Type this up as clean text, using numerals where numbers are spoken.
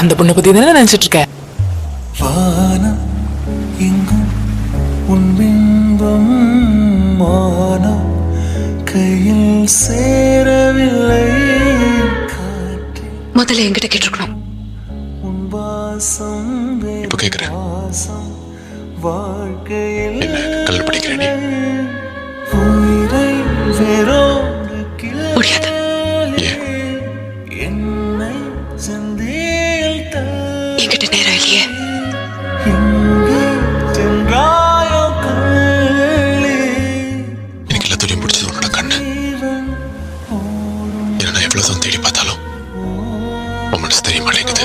அந்த பொண்ணை பத்தி தானே நினைச்சிட்டு இருக்க. வானம் எங்கும் உன் பிம்பம் மானம் கையில் சேரவில்லை. முதல்ல என்கிட்ட கேட்டிருக்கணும். உன் வாசம் இப்ப கேக்குறேன். வாசம் வாழ்க்கையில் என்ன கல்யாணம் பண்ணிக்கிறேன்? உயிரை வேறோடு முடியாது. என்னை சந்தேல் என்கிட்ட நேரம் இல்லையே. எனக்கு எல்லாத்தையும் பிடிச்சது உன்னோட கண்ணு. நான் எவ்வளவு தேடி பார்த்தாலும் உன் மனசு தெரிய மாட்டேங்குது.